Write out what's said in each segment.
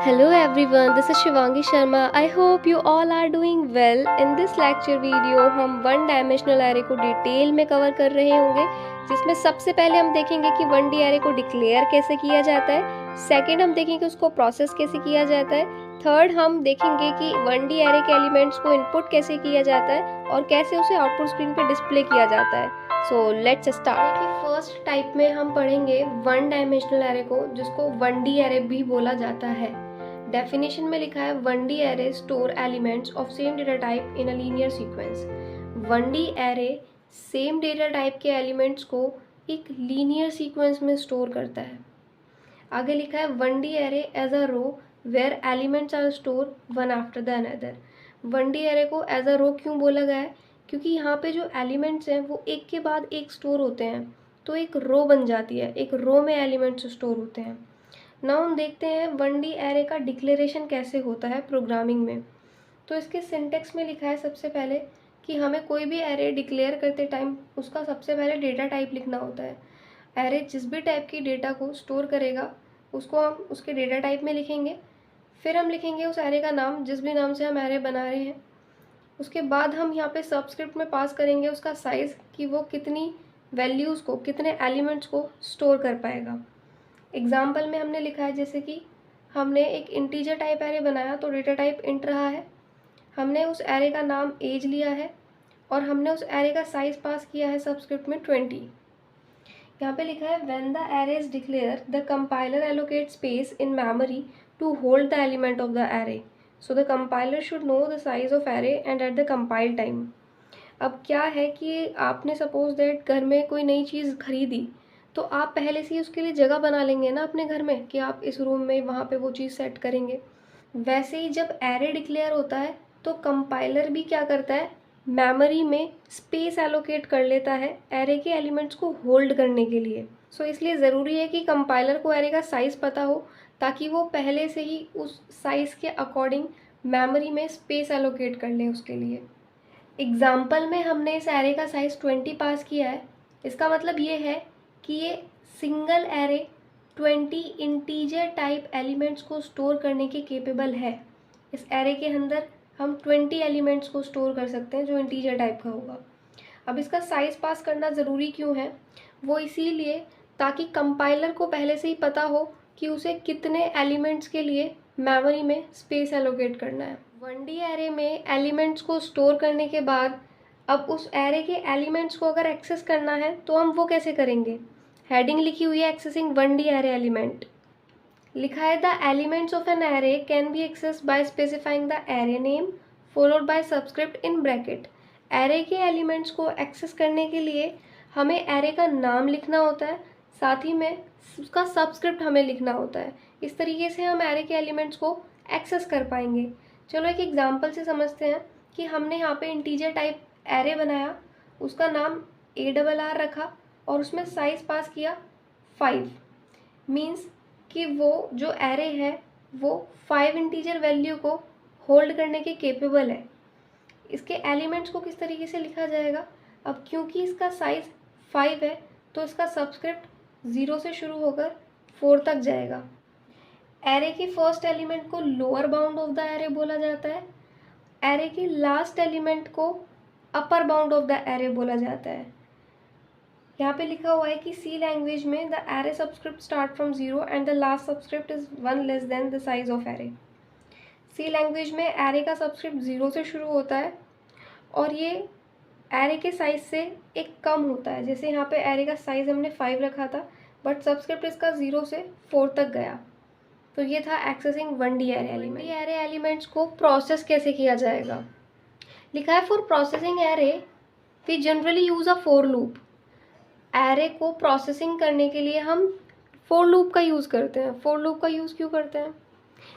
Hello everyone, this is Shivangi Sharma. I hope you all are doing well. In this lecture video हम one dimensional array को detail में cover कर रहे होंगे, जिसमें सबसे पहले हम देखेंगे कि वन डी एरे को डिक्लेयर कैसे किया जाता है। सेकंड हम देखेंगे उसको प्रोसेस कैसे किया जाता है। थर्ड हम देखेंगे कि वन डी एरे के एलिमेंट्स को इनपुट कैसे किया जाता है और कैसे उसे आउटपुट स्क्रीन पे डिस्प्ले किया जाता है। So let's start. First type में हम पढ़ेंगे वन डायमेंशनल एरे को, जिसको वन डी एरे भी बोला जाता है। डेफिनेशन में लिखा है one D array store elements of same data type in a linear sequence. One D array same data type के एलिमेंट्स को एक लीनियर सीक्वेंस में स्टोर करता है। आगे लिखा है one D array as a row where elements are store one after the another. One D array को एज अ रो क्यों बोला गया है? क्योंकि यहाँ पे जो एलिमेंट्स हैं वो एक के बाद एक स्टोर होते हैं, तो एक रो बन जाती है, एक रो में एलिमेंट्स स्टोर होते हैं। नाउ हम देखते हैं वन डी एरे का डिक्लेरेशन कैसे होता है प्रोग्रामिंग में। तो इसके सिंटेक्स में लिखा है सबसे पहले कि हमें कोई भी एरे डिक्लेयर करते टाइम उसका सबसे पहले डेटा टाइप लिखना होता है। एरे जिस भी टाइप की डेटा को स्टोर करेगा उसको हम उसके डेटा टाइप में लिखेंगे। फिर हम लिखेंगे उस एरे का नाम, जिस भी नाम से हम एरे बना रहे हैं। उसके बाद हम यहाँ पे सबस्क्रिप्ट में पास करेंगे उसका साइज़, कि वो कितनी वैल्यूज़ को, कितने एलिमेंट्स को स्टोर कर पाएगा। एग्जाम्पल में हमने लिखा है जैसे कि हमने एक इंटीजर टाइप एरे बनाया, तो डेटा टाइप इंट रहा है। हमने उस एरे का नाम एज लिया है और हमने उस एरे का साइज पास किया है सबस्क्रिप्ट में 20। यहाँ पे लिखा है when the array is declare the compiler allocate space in memory to hold the element of the array, so the compiler should know the size of array and at the compile time. अब क्या है कि आपने suppose that घर में कोई नई चीज़ खरीदी, तो आप पहले से ही उसके लिए जगह बना लेंगे ना अपने घर में, कि आप इस रूम में वहाँ पे वो चीज़ सेट करेंगे। वैसे ही जब एरे डिक्लेयर होता है तो कंपाइलर भी क्या करता है, मेमोरी में स्पेस एलोकेट कर लेता है एरे के एलिमेंट्स को होल्ड करने के लिए। सो इसलिए ज़रूरी है कि कंपाइलर को एरे का साइज़ पता हो, ताकि वो पहले से ही उस साइज़ के अकॉर्डिंग मेमोरी में स्पेस एलोकेट कर ले उसके लिए। एग्जाम्पल में हमने इस एरे का साइज़ 20 पास किया है। इसका मतलब ये है कि ये single array 20 integer type elements को स्टोर करने के केपेबल है। इस एरे के अंदर हम 20 एलिमेंट्स को स्टोर कर सकते हैं जो इंटीजर टाइप का होगा। अब इसका साइज़ पास करना ज़रूरी क्यों है? वो इसीलिए ताकि कंपाइलर को पहले से ही पता हो कि उसे कितने एलिमेंट्स के लिए मेमोरी में स्पेस एलोकेट करना है। वन डी एरे में एलिमेंट्स को स्टोर करने के बाद अब उस एरे के एलिमेंट्स को अगर एक्सेस करना है तो हम वो कैसे करेंगे? हेडिंग लिखी हुई है accessing one D array element. लिखा है the elements of an array can be access by specifying the array name followed by subscript in bracket. Array के एलिमेंट्स को एक्सेस करने के लिए हमें एरे का नाम लिखना होता है, साथ ही में उसका सबस्क्रिप्ट हमें लिखना होता है। इस तरीके से हम एरे के एलिमेंट्स को एक्सेस कर पाएंगे। चलो एक एग्जांपल से समझते हैं कि हमने यहाँ पे इंटीजर टाइप एरे बनाया, उसका नाम ARR रखा और उसमें साइज़ पास किया 5। मीन्स कि वो जो एरे है वो 5 इंटीजर वैल्यू को होल्ड करने के केपेबल है। इसके एलिमेंट्स को किस तरीके से लिखा जाएगा? अब क्योंकि इसका साइज़ 5 है तो इसका सबस्क्रिप्ट 0 से शुरू होकर 4 तक जाएगा। एरे के फर्स्ट एलिमेंट को lower bound of the array बोला जाता है। एरे के लास्ट एलिमेंट को upper bound of the array बोला जाता है। यहाँ पे लिखा हुआ है कि सी लैंग्वेज में the array subscript start from 0 and the last subscript is 1 less than the size of array. C language में एरे का सबस्क्रिप्ट 0 से शुरू होता है और ये एरे के साइज से एक कम होता है। जैसे यहाँ पे एरे का साइज हमने 5 रखा था, बट सबस्क्रिप्ट इसका 0 से 4 तक गया। तो ये था accessing one D array element. One D array elements को प्रोसेस कैसे किया जाएगा? लिखा है for processing array we generally use a for loop. Array को प्रोसेसिंग करने के लिए हम फॉर लूप का यूज़ करते हैं। फॉर लूप का यूज़ क्यों करते हैं?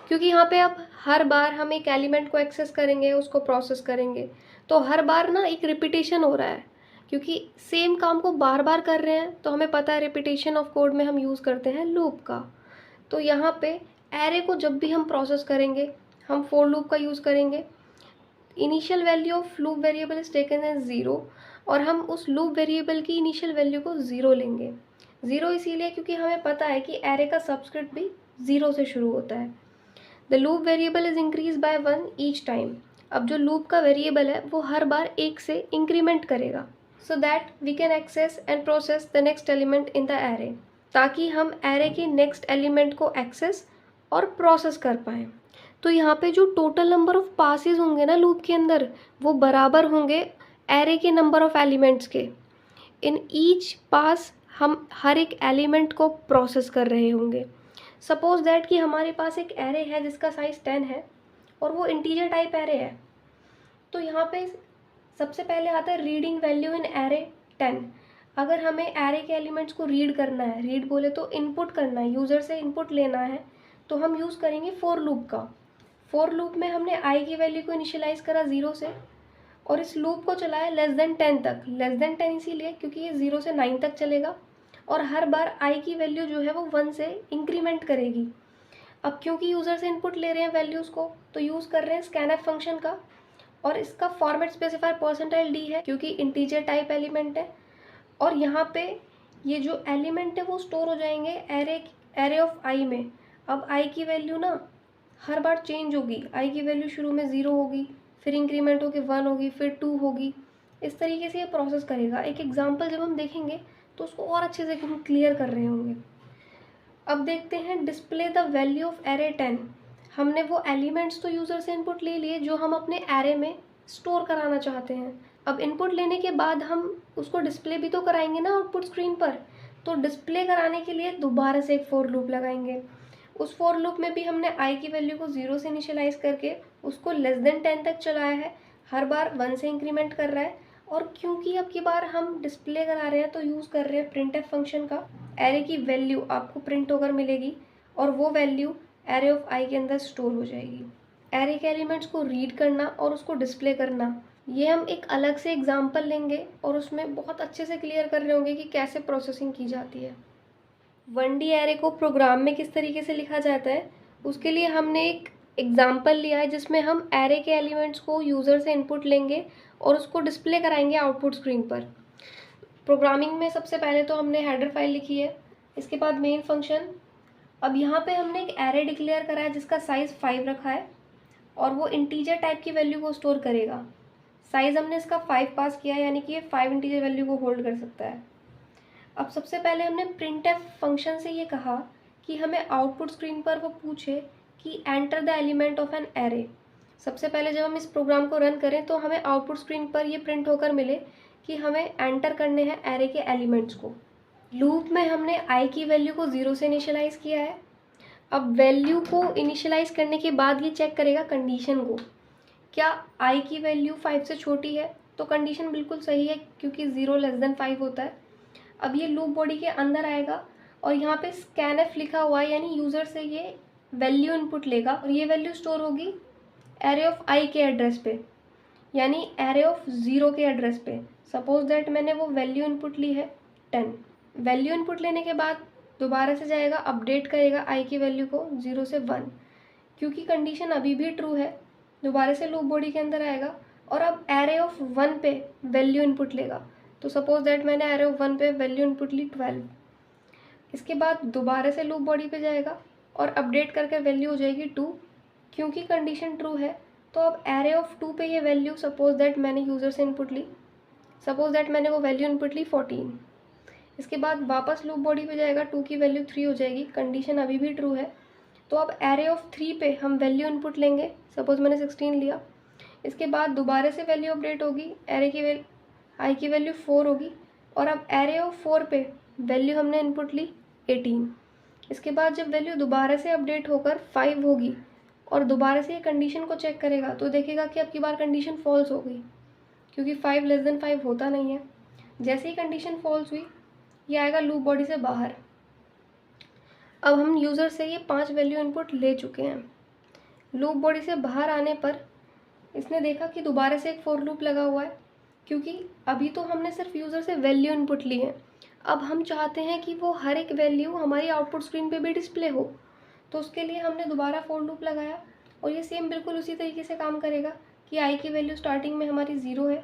क्योंकि यहाँ पे अब हर बार हम एक एलिमेंट को एक्सेस करेंगे, उसको प्रोसेस करेंगे, तो हर बार ना एक रिपीटेशन हो रहा है। क्योंकि सेम काम को बार बार कर रहे हैं तो हमें पता है रिपीटेशन ऑफ कोड में हम यूज़ करते हैं लूप का। तो यहाँ पे एरे को जब भी हम प्रोसेस करेंगे हम फॉर लूप का यूज़ करेंगे। Initial value of loop variable is taken as 0 और हम उस लूप वेरिएबल की इनिशियल वैल्यू को 0 लेंगे। 0 इसीलिए क्योंकि हमें पता है कि एरे का सबस्क्रिप्ट भी 0 से शुरू होता है। The loop variable is increase by 1 each time. अब जो लूप का वेरिएबल है वो हर बार 1 से इंक्रीमेंट करेगा, so that we can access and process the next element in the array, ताकि हम एरे के नेक्स्ट एलिमेंट को एक्सेस और प्रोसेस कर पाएँ। तो यहाँ पे जो टोटल नंबर ऑफ पासेस होंगे ना लूप के अंदर, वो बराबर होंगे एरे के नंबर ऑफ एलिमेंट्स के। इन ईच पास हम हर एक एलिमेंट को प्रोसेस कर रहे होंगे। सपोज दैट कि हमारे पास एक एरे है जिसका साइज़ 10 है और वो इंटीजर टाइप एरे है। तो यहाँ पे सबसे पहले आता है रीडिंग वैल्यू इन एरे 10। अगर हमें एरे के एलिमेंट्स को रीड करना है, रीड बोले तो इनपुट करना है, यूज़र से इनपुट लेना है, तो हम यूज़ करेंगे फॉर लूप का। फॉर लूप में हमने आई की वैल्यू को इनिशियलाइज करा 0 से और इस लूप को चलाया लेस देन 10 तक। लेस देन 10 इसीलिए क्योंकि ये 0 से 9 तक चलेगा और हर बार आई की वैल्यू जो है वो 1 से इंक्रीमेंट करेगी। अब क्योंकि यूज़र से इनपुट ले रहे हैं वैल्यूज़ को, तो यूज़ कर रहे हैं स्कैनएफ फंक्शन का, और इसका फॉर्मेट स्पेसिफायर %d है क्योंकि इंटीजर टाइप एलिमेंट है। और यहाँ पे ये जो एलिमेंट है वो स्टोर हो जाएंगे एरे ऑफ आई में। अब आई की वैल्यू ना हर बार चेंज होगी। आई की वैल्यू शुरू में 0 होगी, फिर इंक्रीमेंट होकर 1 होगी, फिर 2 होगी। इस तरीके से ये प्रोसेस करेगा। एक एग्जांपल जब हम देखेंगे तो उसको और अच्छे से हम क्लियर कर रहे होंगे। अब देखते हैं display the value of array 10। हमने वो एलिमेंट्स तो यूज़र से इनपुट ले लिए जो हम अपने एरे में स्टोर कराना चाहते हैं। अब इनपुट लेने के बाद हम उसको डिस्प्ले भी तो कराएंगे ना आउटपुट स्क्रीन पर। तो डिस्प्ले कराने के लिए दोबारा से एक फॉर लूप लगाएंगे। उस फॉर लूप में भी हमने आई की वैल्यू को 0 से इनिशियलाइज करके उसको लेस देन 10 तक चलाया है, हर बार 1 से इंक्रीमेंट कर रहा है। और क्योंकि अब की बार हम डिस्प्ले करा रहे हैं तो यूज़ कर रहे हैं प्रिंटएफ फंक्शन का। एरे की वैल्यू आपको प्रिंट होकर मिलेगी और वो वैल्यू एरे ऑफ आई के अंदर स्टोर हो जाएगी। एरे के एलिमेंट्स को रीड करना और उसको डिस्प्ले करना, ये हम एक अलग से एग्जांपल लेंगे और उसमें बहुत अच्छे से क्लियर कर रहे होंगे कि कैसे प्रोसेसिंग की जाती है। 1D एरे को प्रोग्राम में किस तरीके से लिखा जाता है, उसके लिए हमने एक एग्जांपल लिया है जिसमें हम एरे के एलिमेंट्स को यूज़र से इनपुट लेंगे और उसको डिस्प्ले कराएंगे आउटपुट स्क्रीन पर। प्रोग्रामिंग में सबसे पहले तो हमने हेडर फाइल लिखी है, इसके बाद मेन फंक्शन। अब यहाँ पे हमने एक एरे डिक्लेयर करा है जिसका साइज़ 5 रखा है और वो इंटीजर टाइप की वैल्यू को स्टोर करेगा। साइज़ हमने इसका 5 पास किया है, यानी कि ये 5 इंटीजर वैल्यू को होल्ड कर सकता है। अब सबसे पहले हमने प्रिंटएफ फंक्शन से ये कहा कि हमें आउटपुट स्क्रीन पर वो पूछे कि enter the element of an array. सबसे पहले जब हम इस प्रोग्राम को रन करें तो हमें आउटपुट स्क्रीन पर ये प्रिंट होकर मिले कि हमें एंटर करने हैं एरे के एलिमेंट्स को। लूप में हमने आई की वैल्यू को 0 से इनिशियलाइज़ किया है। अब वैल्यू को इनिशियलाइज़ करने के बाद ये चेक करेगा कंडीशन को, क्या आई की वैल्यू 5 से छोटी है, तो कंडीशन बिल्कुल सही है क्योंकि 0 लेस देन 5 होता है। अब ये लूप बॉडी के अंदर आएगा और यहाँ पे स्कैनएफ लिखा हुआ है, यानी यूज़र से ये वैल्यू इनपुट लेगा और ये वैल्यू स्टोर होगी एरे ऑफ आई के एड्रेस पे, यानी एरे ऑफ 0 के एड्रेस पे। सपोज दैट मैंने वो वैल्यू इनपुट ली है 10। वैल्यू इनपुट लेने के बाद दोबारा से जाएगा, अपडेट करेगा आई की वैल्यू को 0 से 1, क्योंकि कंडीशन अभी भी ट्रू है। दोबारा से लूप बॉडी के अंदर आएगा और अब एरे ऑफ 1 पे वैल्यू इनपुट लेगा। तो सपोज दैट मैंने एरे ऑफ 1 पे वैल्यू इनपुट ली 12। इसके बाद दोबारा से लूप बॉडी पे जाएगा और अपडेट करके वैल्यू हो जाएगी 2, क्योंकि कंडीशन ट्रू है। तो अब एरे ऑफ 2 पे ये वैल्यू, सपोज दैट मैंने यूज़र से इनपुट ली, सपोज दैट मैंने वो वैल्यू इनपुट ली 14। इसके बाद वापस लूप बॉडी पे जाएगा, 2 की वैल्यू 3 हो जाएगी, कंडीशन अभी भी ट्रू है। तो अब एरे ऑफ 3 पे हम वैल्यू इनपुट लेंगे, सपोज मैंने 16 लिया। इसके बाद दोबारा से वैल्यू अपडेट होगी, एरे की आई की वैल्यू 4 होगी और अब एरे ऑफ 4 पे वैल्यू हमने इनपुट ली 18। इसके बाद जब वैल्यू दोबारा से अपडेट होकर 5 होगी और दोबारा से ये कंडीशन को चेक करेगा तो देखेगा कि अब की बार कंडीशन फॉल्स हो गई, क्योंकि 5 लेस देन 5 होता नहीं है। जैसे ही कंडीशन फॉल्स हुई ये आएगा लूप बॉडी से बाहर। अब हम यूज़र से ये 5 वैल्यू इनपुट ले चुके हैं। लूप बॉडी से बाहर आने पर इसने देखा कि दोबारा से एक फॉर लूप लगा हुआ है, क्योंकि अभी तो हमने सिर्फ यूज़र से वैल्यू इनपुट ली है। अब हम चाहते हैं कि वो हर एक वैल्यू हमारी आउटपुट स्क्रीन पे भी डिस्प्ले हो, तो उसके लिए हमने दोबारा फॉर लूप लगाया और ये सेम बिल्कुल उसी तरीके से काम करेगा कि आई की वैल्यू स्टार्टिंग में हमारी 0 है,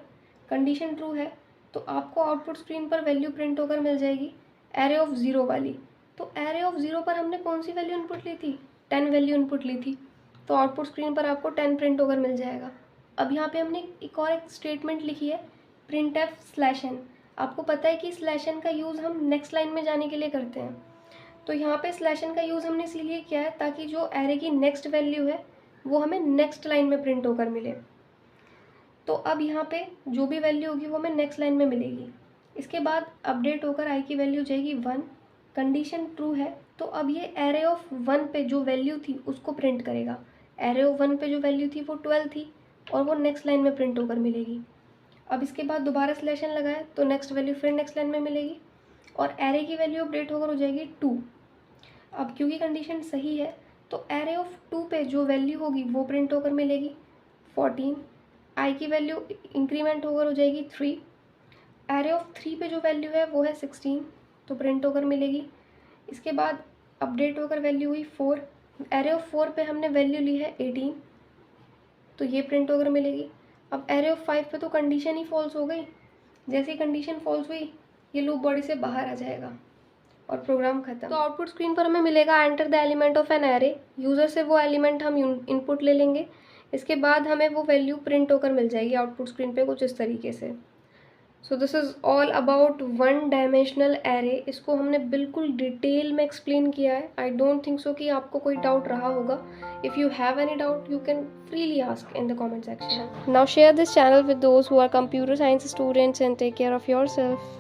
कंडीशन ट्रू है, तो आपको आउटपुट स्क्रीन पर वैल्यू प्रिंट होकर मिल जाएगी एरे ऑफ 0 वाली। तो एरे ऑफ 0 पर हमने कौन सी वैल्यू इनपुट ली थी, 10 वैल्यू इनपुट ली थी। तो आउटपुट स्क्रीन पर आपको 10 प्रिंट होकर मिल जाएगा। अब यहाँ पे हमने एक और एक स्टेटमेंट लिखी है printf/n। आपको पता है कि /n का यूज़ हम नेक्स्ट लाइन में जाने के लिए करते हैं, तो यहाँ पे /n का यूज़ हमने इसीलिए किया है ताकि जो एरे की नेक्स्ट वैल्यू है वो हमें नेक्स्ट लाइन में प्रिंट होकर मिले। तो अब यहाँ पे जो भी वैल्यू होगी वो हमें नेक्स्ट लाइन में मिलेगी। इसके बाद अपडेट होकर आई की वैल्यू जाएगी 1, कंडीशन ट्रू है तो अब ये एरे ऑफ 1 पे जो वैल्यू थी उसको प्रिंट करेगा। एरे ऑफ 1 पे जो वैल्यू थी वो 12 थी और वो नेक्स्ट लाइन में प्रिंट होकर मिलेगी। अब इसके बाद दोबारा /n लगाए तो नेक्स्ट वैल्यू फिर नेक्स्ट लाइन में मिलेगी और एरे की वैल्यू अपडेट होकर हो जाएगी 2। अब क्योंकि कंडीशन सही है तो एरे ऑफ 2 पे जो वैल्यू होगी वो प्रिंट होकर मिलेगी 14। आई की वैल्यू इंक्रीमेंट होकर हो जाएगी 3। एरे ऑफ 3 पे जो वैल्यू है वो है 16 तो प्रिंट होकर मिलेगी। इसके बाद अपडेट होकर वैल्यू हुई 4। एरे ऑफ 4 पे हमने वैल्यू ली है 18 तो ये प्रिंट होकर मिलेगी। अब एरे ऑफ 5 पे तो कंडीशन ही फॉल्स हो गई। जैसे ही कंडीशन फॉल्स हुई ये लूप बॉडी से बाहर आ जाएगा और प्रोग्राम खत्म। तो आउटपुट स्क्रीन पर हमें मिलेगा enter the element of an array. User से वो एलिमेंट हम इनपुट ले लेंगे, इसके बाद हमें वो वैल्यू प्रिंट होकर मिल जाएगी आउटपुट स्क्रीन पे कुछ इस तरीके से। So this is all about 1 dimensional array. इसको हमने बिल्कुल डिटेल में एक्सप्लेन किया है। आई डोंट थिंक सो कि आपको कोई डाउट रहा होगा। If you have any doubt you can freely ask in the comment section. Now share this channel with those who are computer science students and take care of yourself.